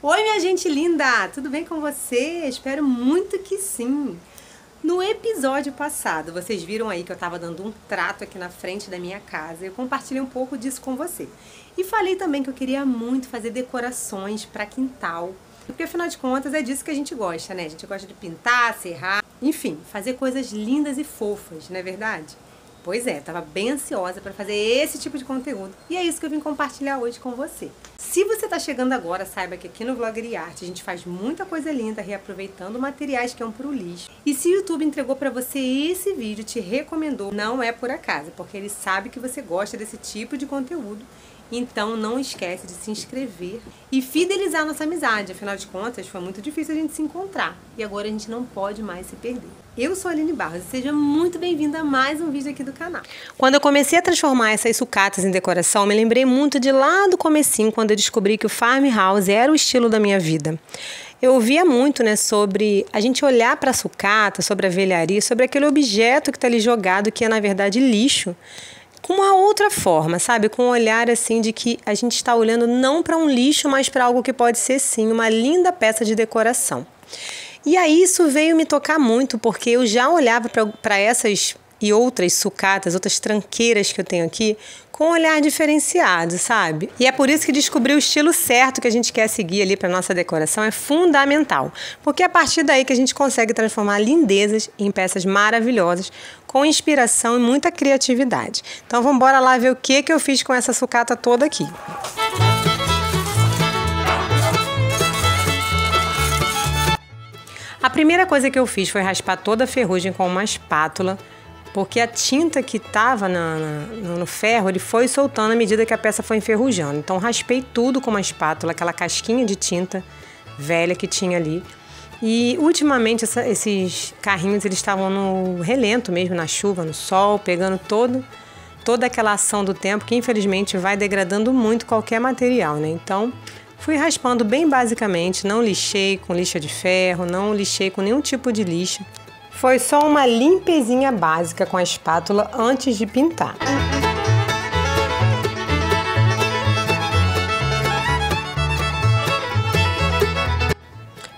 Oi, minha gente linda! Tudo bem com você? Espero muito que sim! No episódio passado, vocês viram aí que eu estava dando um trato aqui na frente da minha casa. Eu compartilhei um pouco disso com você. E falei também que eu queria muito fazer decorações para quintal. Porque afinal de contas é disso que a gente gosta, né? A gente gosta de pintar, serrar, enfim, fazer coisas lindas e fofas, não é verdade? Pois é, estava bem ansiosa para fazer esse tipo de conteúdo e é isso que eu vim compartilhar hoje com você. Se você está chegando agora, saiba que aqui no Vloggery Art a gente faz muita coisa linda reaproveitando materiais que iam para o lixo. E se o YouTube entregou para você esse vídeo, te recomendou, não é por acaso, porque ele sabe que você gosta desse tipo de conteúdo. Então não esquece de se inscrever e fidelizar nossa amizade. Afinal de contas, foi muito difícil a gente se encontrar e agora a gente não pode mais se perder. Eu sou a Aline Barros e seja muito bem-vinda a mais um vídeo aqui do canal. Quando eu comecei a transformar essas sucatas em decoração, me lembrei muito de lá do comecinho, quando eu descobri que o farmhouse era o estilo da minha vida. Eu ouvia muito, né, sobre a gente olhar para a sucata, sobre a velharia, sobre aquele objeto que está ali jogado, que é na verdade lixo, com uma outra forma, sabe? Com um olhar assim de que a gente está olhando não para um lixo, mas para algo que pode ser sim uma linda peça de decoração. E aí isso veio me tocar muito, porque eu já olhava para essas e outras sucatas, outras tranqueiras que eu tenho aqui, com um olhar diferenciado, sabe? E é por isso que descobrir o estilo certo que a gente quer seguir ali para nossa decoração é fundamental, porque é a partir daí que a gente consegue transformar lindezas em peças maravilhosas, com inspiração e muita criatividade. Então vamos embora lá ver o que eu fiz com essa sucata toda aqui. A primeira coisa que eu fiz foi raspar toda a ferrugem com uma espátula, porque a tinta que estava no ferro, ele foi soltando à medida que a peça foi enferrujando. Então raspei tudo com uma espátula, aquela casquinha de tinta velha que tinha ali. E ultimamente esses carrinhos eles estavam no relento mesmo, na chuva, no sol, pegando toda aquela ação do tempo que infelizmente vai degradando muito qualquer material, né? Então fui raspando bem basicamente, não lixei com lixa de ferro, não lixei com nenhum tipo de lixa. Foi só uma limpezinha básica com a espátula antes de pintar.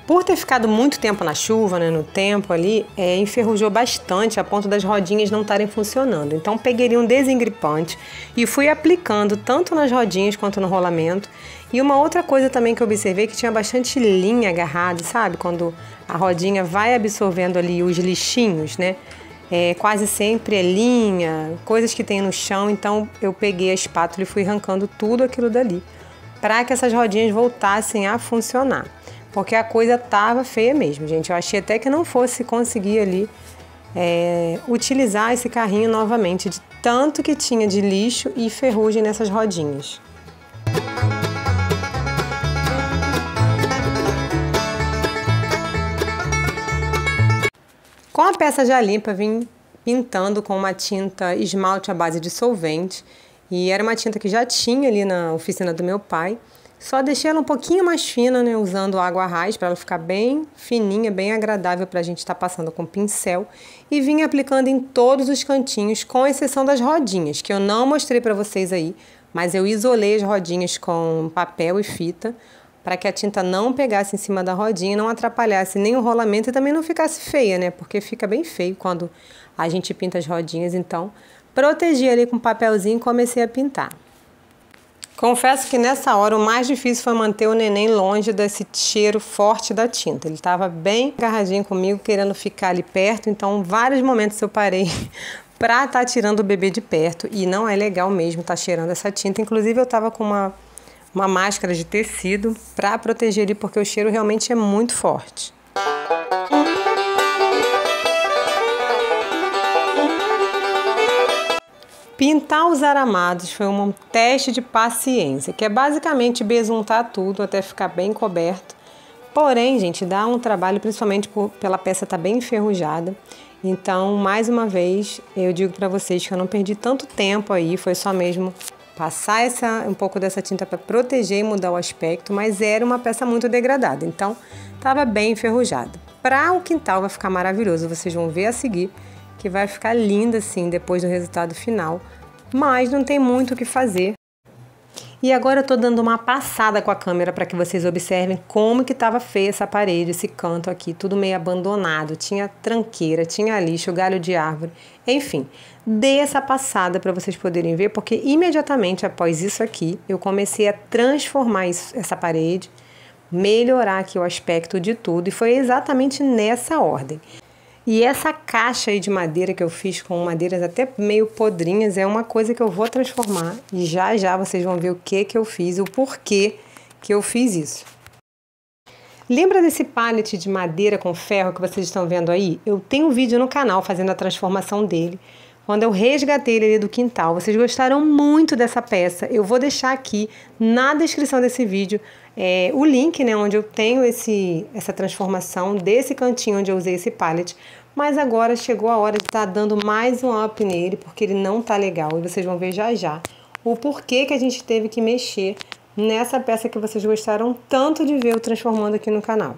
Por ter ficado muito tempo na chuva, né, no tempo ali, enferrujou bastante a ponto das rodinhas não estarem funcionando. Então peguei um desengripante e fui aplicando tanto nas rodinhas quanto no rolamento. E uma outra coisa também que eu observei que tinha bastante linha agarrada, sabe? Quando a rodinha vai absorvendo ali os lixinhos, né? Quase sempre é linha, coisas que tem no chão. Então eu peguei a espátula e fui arrancando tudo aquilo dali para que essas rodinhas voltassem a funcionar. Porque a coisa tava feia mesmo, gente. Eu achei até que não fosse conseguir ali utilizar esse carrinho novamente, de tanto que tinha de lixo e ferrugem nessas rodinhas. Com a peça já limpa, vim pintando com uma tinta esmalte à base de solvente. E era uma tinta que já tinha ali na oficina do meu pai. Só deixei ela um pouquinho mais fina, né, usando água a rás para ela ficar bem fininha, bem agradável para a gente estar passando com pincel. E vim aplicando em todos os cantinhos, com exceção das rodinhas, que eu não mostrei para vocês aí, mas eu isolei as rodinhas com papel e fita, para que a tinta não pegasse em cima da rodinha, não atrapalhasse nem o rolamento e também não ficasse feia, né, porque fica bem feio quando a gente pinta as rodinhas. Então, protegi ali com papelzinho e comecei a pintar. Confesso que nessa hora o mais difícil foi manter o neném longe desse cheiro forte da tinta. Ele estava bem agarradinho comigo, querendo ficar ali perto, então em vários momentos eu parei para estar tirando o bebê de perto e não é legal mesmo estar cheirando essa tinta. Inclusive eu estava com uma máscara de tecido para proteger ele, porque o cheiro realmente é muito forte. Pintar os aramados foi um teste de paciência, que é basicamente besuntar tudo até ficar bem coberto. Porém, gente, dá um trabalho, principalmente pela peça estar bem enferrujada. Então, mais uma vez, eu digo para vocês que eu não perdi tanto tempo aí, foi só mesmo passar um pouco dessa tinta para proteger e mudar o aspecto, mas era uma peça muito degradada, então estava bem enferrujada. Para o quintal vai ficar maravilhoso, vocês vão ver a seguir, que vai ficar linda assim depois do resultado final, mas não tem muito o que fazer. E agora eu tô dando uma passada com a câmera para que vocês observem como que tava feia essa parede, esse canto aqui, tudo meio abandonado. Tinha tranqueira, tinha lixo, galho de árvore, enfim. Dei essa passada para vocês poderem ver, porque imediatamente após isso aqui, eu comecei a transformar essa parede, melhorar aqui o aspecto de tudo, e foi exatamente nessa ordem. E essa caixa aí de madeira que eu fiz com madeiras até meio podrinhas é uma coisa que eu vou transformar. E já já vocês vão ver o que eu fiz, o porquê que eu fiz isso. Lembra desse pallet de madeira com ferro que vocês estão vendo aí? Eu tenho um vídeo no canal fazendo a transformação dele, quando eu resgatei ele ali do quintal. Vocês gostaram muito dessa peça. Eu vou deixar aqui na descrição desse vídeo o link, né, onde eu tenho essa transformação desse cantinho onde eu usei esse pallet. Mas agora chegou a hora de estar dando mais um up nele, porque ele não tá legal. E vocês vão ver já já o porquê que a gente teve que mexer nessa peça que vocês gostaram tanto de ver eu transformando aqui no canal.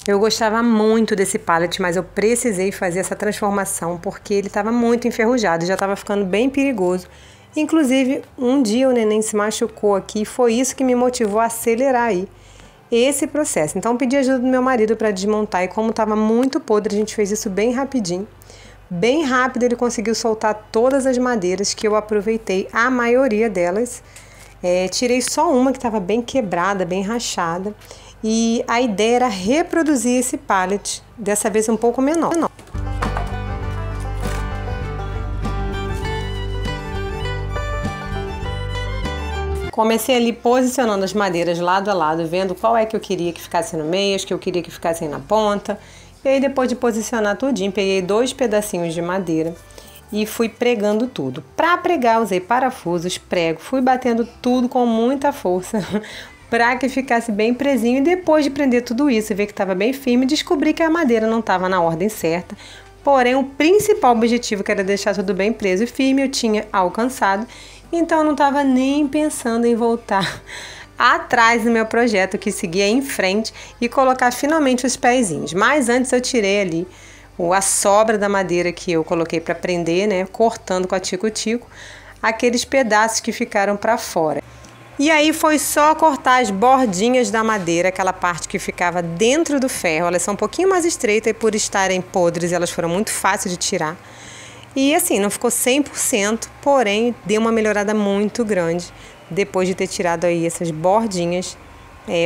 Eu gostava muito desse pallet, mas eu precisei fazer essa transformação porque ele estava muito enferrujado, já estava ficando bem perigoso. Inclusive, um dia o neném se machucou aqui e foi isso que me motivou a acelerar aí esse processo. Então, pedi ajuda do meu marido para desmontar e como estava muito podre, a gente fez isso bem rapidinho. Bem rápido ele conseguiu soltar todas as madeiras que eu aproveitei, a maioria delas. Tirei só uma que estava bem quebrada, bem rachada. E a ideia era reproduzir esse pallet, dessa vez um pouco menor. Comecei ali posicionando as madeiras lado a lado, vendo qual é que eu queria que ficasse no meio, as que eu queria que ficassem na ponta. E aí depois de posicionar tudinho, peguei 2 pedacinhos de madeira e fui pregando tudo. Para pregar, usei parafusos, prego, fui batendo tudo com muita força para que ficasse bem presinho. E depois de prender tudo isso e ver que estava bem firme, descobri que a madeira não estava na ordem certa. Porém, o principal objetivo, que era deixar tudo bem preso e firme, eu tinha alcançado. Então, eu não estava nem pensando em voltar atrás do meu projeto, que seguia em frente e colocar finalmente os pezinhos. Mas antes eu tirei ali a sobra da madeira que eu coloquei para prender, né, cortando com a tico-tico, aqueles pedaços que ficaram para fora. E aí foi só cortar as bordinhas da madeira, aquela parte que ficava dentro do ferro. Elas são um pouquinho mais estreitas e por estarem podres elas foram muito fáceis de tirar. E assim, não ficou 100%, porém deu uma melhorada muito grande depois de ter tirado aí essas bordinhas,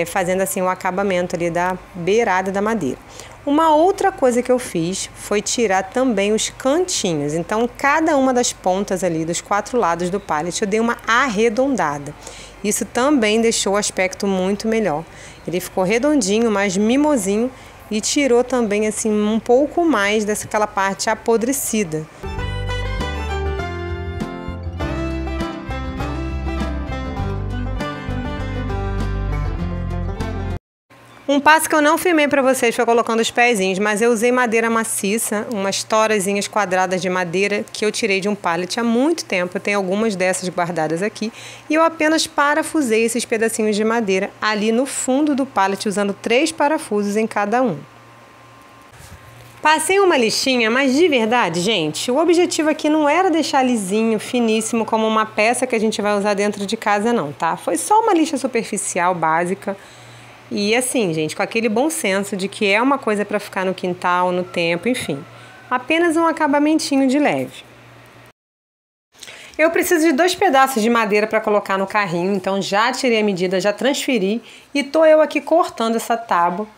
fazendo assim o acabamento ali da beirada da madeira. Uma outra coisa que eu fiz foi tirar também os cantinhos. Então, cada uma das pontas ali, dos 4 lados do pallet, eu dei uma arredondada. Isso também deixou o aspecto muito melhor. Ele ficou redondinho, mais mimosinho e tirou também assim um pouco mais daquela parte apodrecida. Um passo que eu não filmei para vocês foi colocando os pezinhos, mas eu usei madeira maciça, umas torazinhas quadradas de madeira que eu tirei de um pallet há muito tempo. Eu tenho algumas dessas guardadas aqui e eu apenas parafusei esses pedacinhos de madeira ali no fundo do pallet, usando 3 parafusos em cada um. Passei uma lixinha, mas de verdade, gente, o objetivo aqui não era deixar lisinho, finíssimo, como uma peça que a gente vai usar dentro de casa não, tá? Foi só uma lixa superficial, básica. E assim, gente, com aquele bom senso de que é uma coisa para ficar no quintal, no tempo, enfim. Apenas um acabamentinho de leve. Eu preciso de 2 pedaços de madeira para colocar no carrinho, então já tirei a medida, já transferi. E tô eu aqui cortando essa tábua,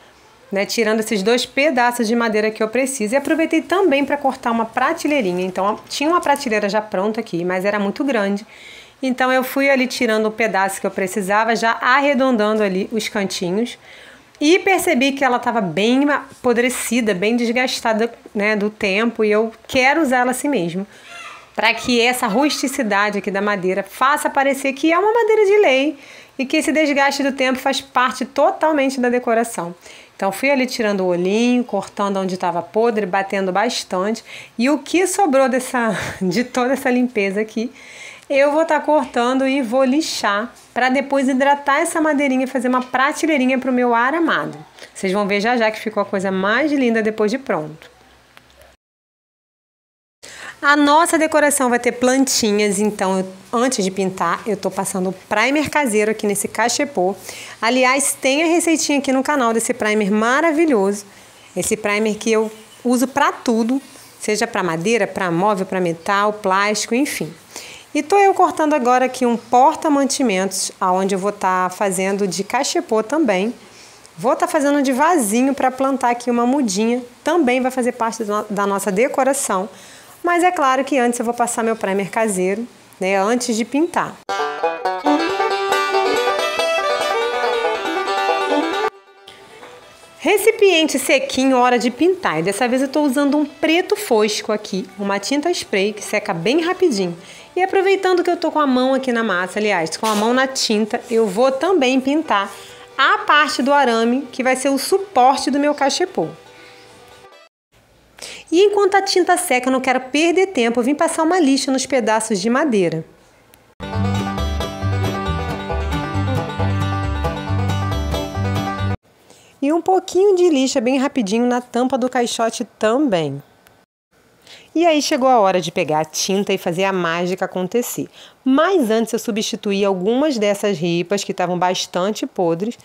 né, tirando esses 2 pedaços de madeira que eu preciso. E aproveitei também para cortar uma prateleirinha. Então tinha uma prateleira já pronta aqui, mas era muito grande. Então eu fui ali tirando o pedaço que eu precisava, já arredondando ali os cantinhos. E percebi que ela estava bem apodrecida, bem desgastada, né, do tempo. E eu quero usar ela assim mesmo, para que essa rusticidade aqui da madeira faça parecer que é uma madeira de lei. E que esse desgaste do tempo faz parte totalmente da decoração. Então fui ali tirando o olhinho, cortando onde estava podre, batendo bastante. E o que sobrou de toda essa limpeza aqui, eu vou estar cortando e vou lixar para depois hidratar essa madeirinha e fazer uma prateleirinha para o meu aramado. Vocês vão ver já já que ficou a coisa mais linda depois de pronto. A nossa decoração vai ter plantinhas, então antes de pintar eu tô passando o primer caseiro aqui nesse cachepô. Aliás, tem a receitinha aqui no canal desse primer maravilhoso. Esse primer que eu uso para tudo, seja para madeira, para móvel, para metal, plástico, enfim. E tô eu cortando agora aqui um porta-mantimentos, aonde eu vou estar fazendo de cachepô também. Vou estar fazendo de vasinho para plantar aqui uma mudinha, também vai fazer parte da nossa decoração. Mas é claro que antes eu vou passar meu primer caseiro, né, antes de pintar. Recipiente sequinho, hora de pintar. E dessa vez eu estou usando um preto fosco aqui, uma tinta spray que seca bem rapidinho. E aproveitando que eu estou com a mão aqui na massa, aliás, com a mão na tinta, eu vou também pintar a parte do arame, que vai ser o suporte do meu cachepô. E enquanto a tinta seca, eu não quero perder tempo, eu vim passar uma lixa nos pedaços de madeira. E um pouquinho de lixa bem rapidinho na tampa do caixote também. E aí chegou a hora de pegar a tinta e fazer a mágica acontecer. Mas antes eu substituí algumas dessas ripas que estavam bastante podres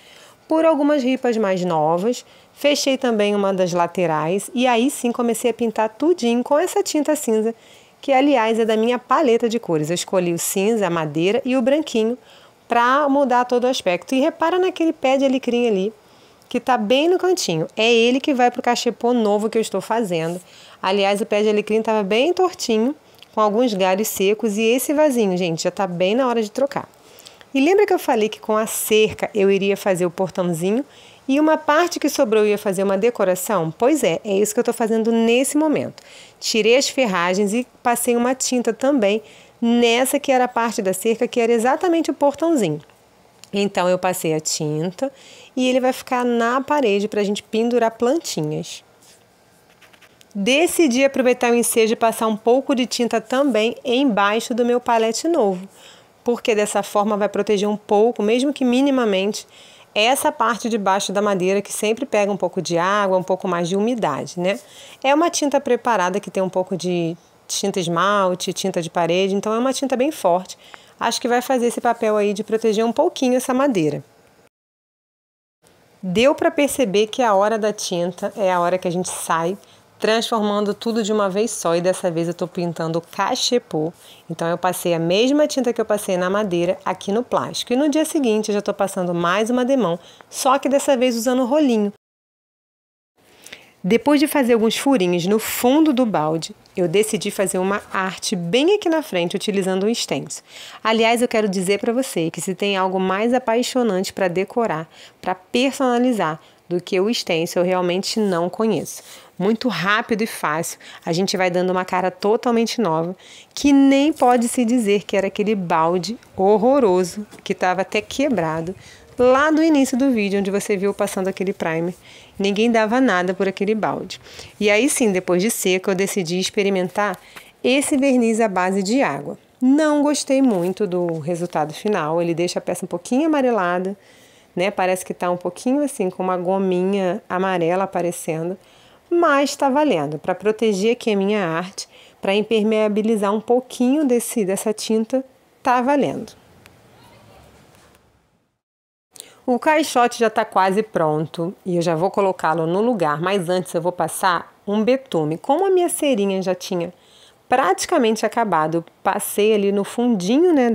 por algumas ripas mais novas. Fechei também uma das laterais e aí sim comecei a pintar tudinho com essa tinta cinza, que aliás é da minha paleta de cores. Eu escolhi o cinza, a madeira e o branquinho para mudar todo o aspecto. E repara naquele pé de alecrim ali, que está bem no cantinho. É ele que vai para o cachepô novo que eu estou fazendo. Aliás, o pé de alecrim estava bem tortinho, com alguns galhos secos, e esse vasinho, gente, já está bem na hora de trocar. E lembra que eu falei que com a cerca eu iria fazer o portãozinho e uma parte que sobrou eu ia fazer uma decoração? Pois é isso que eu estou fazendo nesse momento. Tirei as ferragens e passei uma tinta também nessa que era a parte da cerca, que era exatamente o portãozinho. Então eu passei a tinta e ele vai ficar na parede para a gente pendurar plantinhas. Decidi aproveitar o ensejo e passar um pouco de tinta também embaixo do meu palete novo, porque dessa forma vai proteger um pouco, mesmo que minimamente, essa parte de baixo da madeira que sempre pega um pouco de água, um pouco mais de umidade, né? É uma tinta preparada que tem um pouco de tinta esmalte, tinta de parede, então é uma tinta bem forte. Acho que vai fazer esse papel aí de proteger um pouquinho essa madeira. Deu para perceber que a hora da tinta é a hora que a gente sai, transformando tudo de uma vez só, e dessa vez eu estou pintando o cachepô. Então eu passei a mesma tinta que eu passei na madeira aqui no plástico. E no dia seguinte eu já estou passando mais uma demão, só que dessa vez usando o rolinho. Depois de fazer alguns furinhos no fundo do balde, eu decidi fazer uma arte bem aqui na frente, utilizando um stencil. Aliás, eu quero dizer para você que se tem algo mais apaixonante para decorar, para personalizar, do que o stencil, eu realmente não conheço. Muito rápido e fácil, a gente vai dando uma cara totalmente nova, que nem pode se dizer que era aquele balde horroroso, que estava até quebrado, lá do início do vídeo, onde você viu passando aquele primer. Ninguém dava nada por aquele balde. E aí sim, depois de seco, eu decidi experimentar esse verniz à base de água. Não gostei muito do resultado final, ele deixa a peça um pouquinho amarelada, né? Parece que está um pouquinho assim, com uma gominha amarela aparecendo, mas está valendo para proteger aqui a minha arte, para impermeabilizar um pouquinho dessa tinta, tá valendo. O caixote já está quase pronto e eu já vou colocá-lo no lugar, mas antes eu vou passar um betume. Como a minha cerinha já tinha praticamente acabado, passei ali no fundinho, né,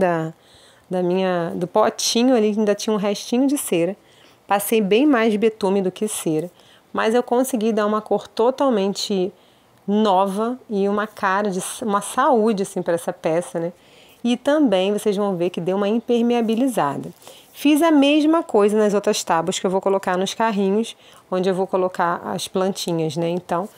do potinho ali, ainda tinha um restinho de cera. Passei bem mais de betume do que cera, mas eu consegui dar uma cor totalmente nova e uma cara de uma saúde assim para essa peça, né? E também vocês vão ver que deu uma impermeabilizada. Fiz a mesma coisa nas outras tábuas que eu vou colocar nos carrinhos, onde eu vou colocar as plantinhas, né? Então,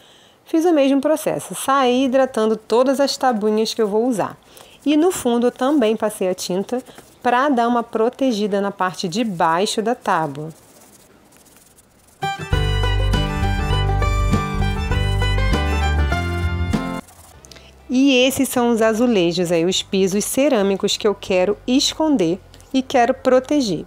fiz o mesmo processo. Saí hidratando todas as tabuinhas que eu vou usar. E no fundo eu também passei a tinta para dar uma protegida na parte de baixo da tábua. E esses são os azulejos aí, os pisos cerâmicos que eu quero esconder e quero proteger.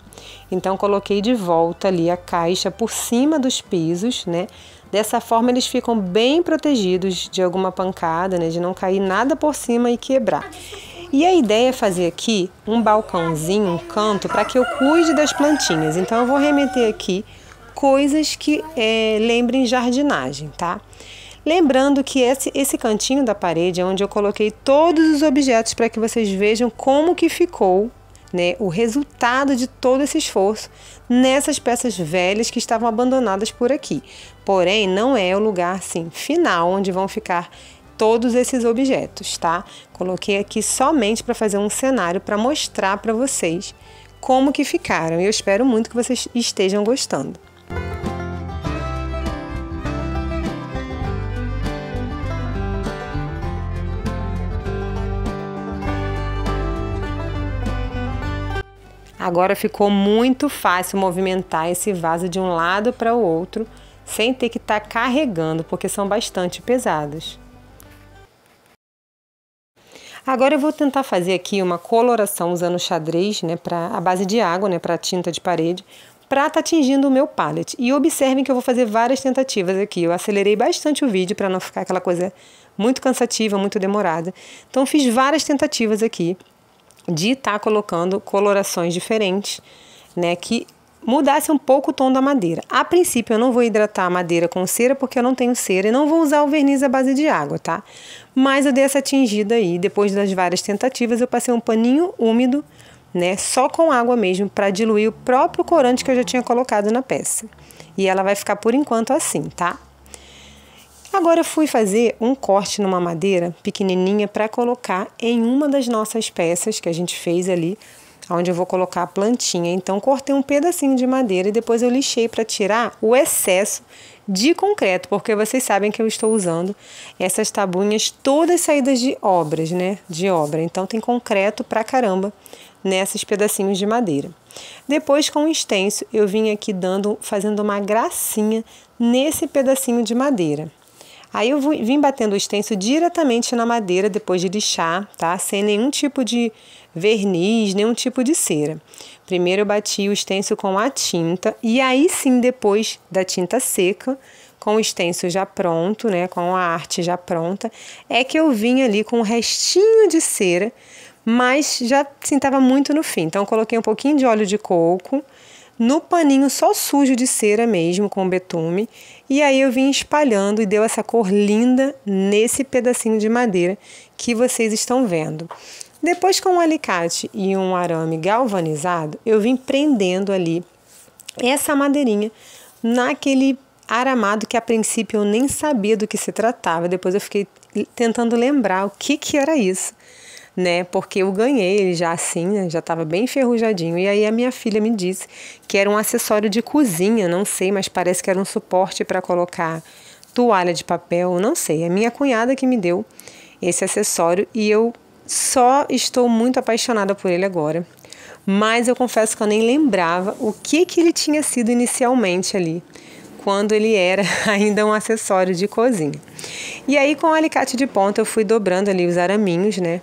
Então coloquei de volta ali a caixa por cima dos pisos, né? Dessa forma eles ficam bem protegidos de alguma pancada, né, de não cair nada por cima e quebrar. E a ideia é fazer aqui um balcãozinho, um canto, para que eu cuide das plantinhas. Então eu vou remeter aqui coisas que lembrem jardinagem, tá? Lembrando que esse cantinho da parede é onde eu coloquei todos os objetos para que vocês vejam como que ficou, né, o resultado de todo esse esforço nessas peças velhas que estavam abandonadas por aqui. Porém, não é o lugar assim, final onde vão ficar todos esses objetos, tá? Coloquei aqui somente para fazer um cenário para mostrar para vocês como que ficaram. E eu espero muito que vocês estejam gostando. Agora ficou muito fácil movimentar esse vaso de um lado para o outro, sem ter que estar carregando, porque são bastante pesados. Agora eu vou tentar fazer aqui uma coloração usando xadrez, né, a base de água, né, para tinta de parede, para estar atingindo o meu palette. E observem que eu vou fazer várias tentativas aqui. Eu acelerei bastante o vídeo para não ficar aquela coisa muito cansativa, muito demorada. Então fiz várias tentativas aqui de estar colocando colorações diferentes, né, que mudasse um pouco o tom da madeira. A princípio eu não vou hidratar a madeira com cera porque eu não tenho cera e não vou usar o verniz à base de água, tá? Mas eu dei essa tingida aí, depois das várias tentativas eu passei um paninho úmido, né, só com água mesmo, para diluir o próprio corante que eu já tinha colocado na peça. E ela vai ficar por enquanto assim, tá? Agora eu fui fazer um corte numa madeira pequenininha para colocar em uma das nossas peças que a gente fez ali, onde eu vou colocar a plantinha. Então cortei um pedacinho de madeira e depois eu lixei para tirar o excesso de concreto, porque vocês sabem que eu estou usando essas tabuinhas todas saídas de obras, né? De obra. Então tem concreto pra caramba nesses pedacinhos de madeira. Depois com o stencil eu vim aqui fazendo uma gracinha nesse pedacinho de madeira. Aí eu vim batendo o stencil diretamente na madeira depois de lixar, tá? Sem nenhum tipo de verniz, nenhum tipo de cera. Primeiro eu bati o stencil com a tinta e aí sim, depois da tinta seca, com o stencil já pronto, né? Com a arte já pronta, é que eu vim ali com um restinho de cera, mas já assim, estava muito no fim. Então eu coloquei um pouquinho de óleo de coco no paninho só sujo de cera mesmo, com betume. E aí eu vim espalhando e deu essa cor linda nesse pedacinho de madeira que vocês estão vendo. Depois com um alicate e um arame galvanizado, eu vim prendendo ali essa madeirinha naquele aramado que a princípio eu nem sabia do que se tratava. Depois eu fiquei tentando lembrar o que era isso, né? Porque eu ganhei ele já assim, né? Já estava bem enferrujadinho. E aí a minha filha me disse que era um acessório de cozinha, não sei, mas parece que era um suporte para colocar toalha de papel, não sei. É minha cunhada que me deu esse acessório e eu só estou muito apaixonada por ele agora. Mas eu confesso que eu nem lembrava o que ele tinha sido inicialmente ali, quando ele era ainda um acessório de cozinha. E aí com o alicate de ponta eu fui dobrando ali os araminhos, né?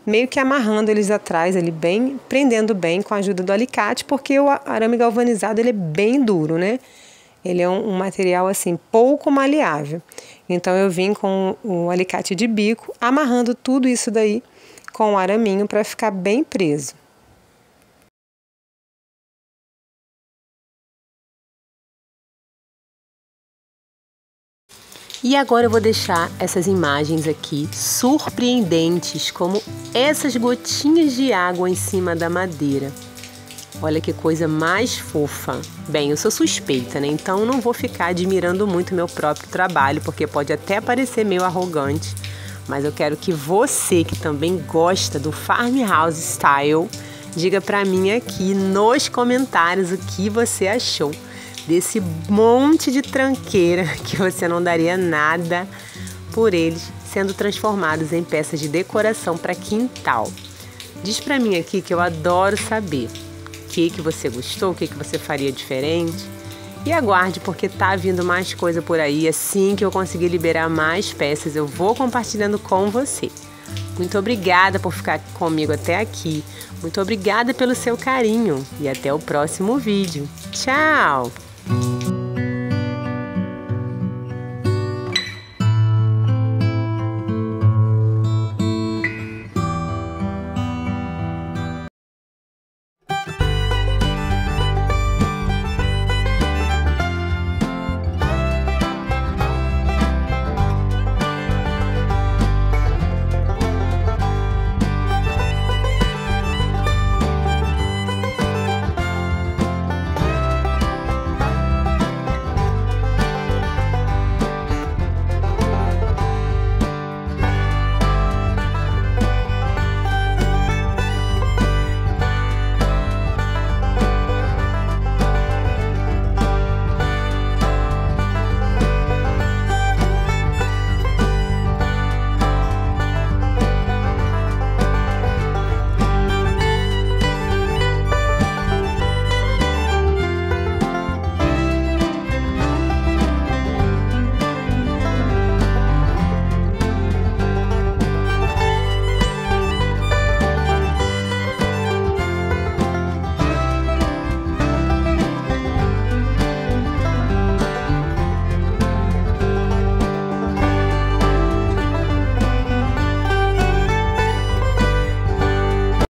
Meio que amarrando eles atrás, ali bem, prendendo bem com a ajuda do alicate, porque o arame galvanizado ele é bem duro, né? Ele é um material assim pouco maleável. Então eu vim com o alicate de bico, amarrando tudo isso daí com o araminho para ficar bem preso. E agora eu vou deixar essas imagens aqui surpreendentes, como essas gotinhas de água em cima da madeira. Olha que coisa mais fofa. Bem, eu sou suspeita, né? Então não vou ficar admirando muito meu próprio trabalho, porque pode até parecer meio arrogante. Mas eu quero que você, que também gosta do Farmhouse Style, diga pra mim aqui nos comentários o que você achou desse monte de tranqueira que você não daria nada por eles sendo transformados em peças de decoração para quintal. Diz pra mim aqui que eu adoro saber o que você gostou, o que você faria diferente. E aguarde, porque tá vindo mais coisa por aí. Assim que eu conseguir liberar mais peças, eu vou compartilhando com você. Muito obrigada por ficar comigo até aqui. Muito obrigada pelo seu carinho e até o próximo vídeo. Tchau!